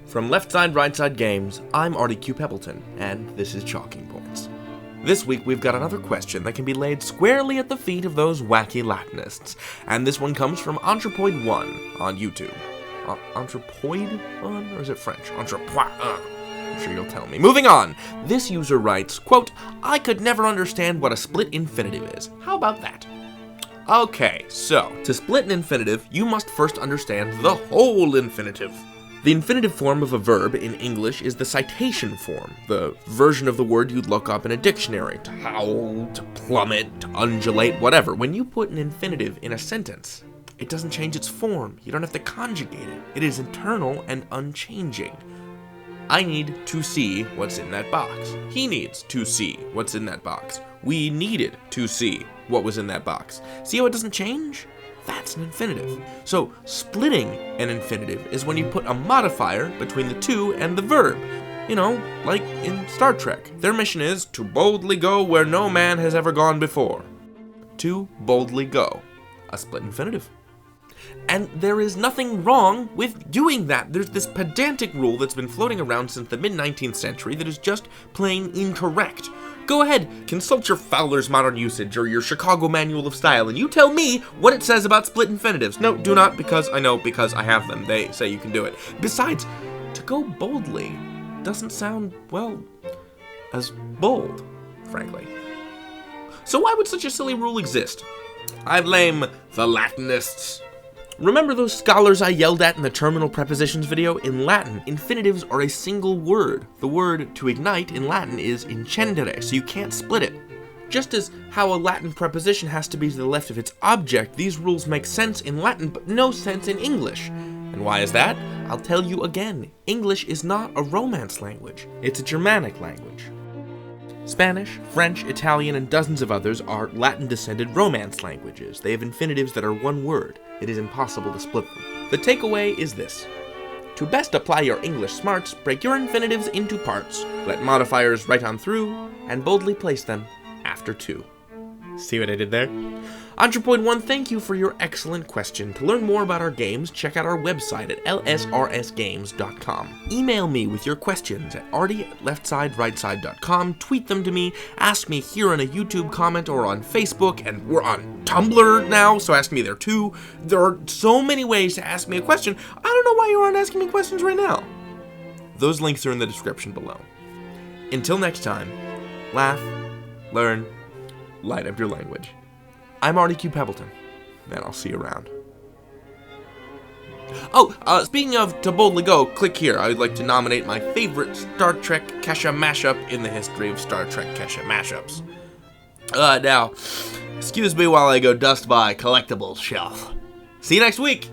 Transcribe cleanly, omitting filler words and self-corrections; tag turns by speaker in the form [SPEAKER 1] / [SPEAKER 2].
[SPEAKER 1] From Left Side, Right Side Games, I'm Artie Q. Peppleton, and this is Chalking Points. This week we've got another question that can be laid squarely at the feet of those wacky Latinists, and this one comes from Anthropoid1 on YouTube. Anthropoid1? Or is it French? Anthropoid. I'm sure you'll tell me. Moving on! This user writes, quote, I could never understand what a split infinitive is. How about that? Okay, so, to split an infinitive, you must first understand the whole infinitive. The infinitive form of a verb in English is the citation form, the version of the word you'd look up in a dictionary, to howl, to plummet, to undulate, whatever. When you put an infinitive in a sentence, it doesn't change its form. You don't have to conjugate it. It is internal and unchanging. I need to see what's in that box. He needs to see what's in that box. We needed to see what was in that box. See how it doesn't change? That's an infinitive. So, splitting an infinitive is when you put a modifier between the to and the verb. You know, like in Star Trek. Their mission is to boldly go where no man has ever gone before. To boldly go. A split infinitive. And there is nothing wrong with doing that. There's this pedantic rule that's been floating around since the mid-19th century that is just plain incorrect. Go ahead, consult your Fowler's Modern Usage or your Chicago Manual of Style, and you tell me what it says about split infinitives. No, do not, because I have them. They say you can do it. Besides, to go boldly doesn't sound, well, as bold, frankly. So why would such a silly rule exist? I blame the Latinists. Remember those scholars I yelled at in the terminal prepositions video? In Latin, infinitives are a single word. The word to ignite in Latin is incendere, so you can't split it. Just as how a Latin preposition has to be to the left of its object, these rules make sense in Latin but no sense in English. And why is that? I'll tell you again. English is not a Romance language. It's a Germanic language. Spanish, French, Italian, and dozens of others are Latin-descended Romance languages. They have infinitives that are one word. It is impossible to split them. The takeaway is this. To best apply your English smarts, break your infinitives into parts, let modifiers right on through, and boldly place them after to. See what I did there? Anthropoid1, thank you for your excellent question. To learn more about our games, check out our website at lsrsgames.com. Email me with your questions at artie@leftside-rightside.com, tweet them to me, ask me here in a YouTube comment or on Facebook, and we're on Tumblr now, so ask me there too. There are so many ways to ask me a question. I don't know why you aren't asking me questions right now. Those links are in the description below. Until next time, laugh, learn, light up your language. I'm Artie Q. Peppleton, and I'll see you around. Oh, speaking of to boldly go, click here. I would like to nominate my favorite Star Trek Kesha mashup in the history of Star Trek Kesha mashups. Now, excuse me while I go dust my collectibles shelf. See you next week!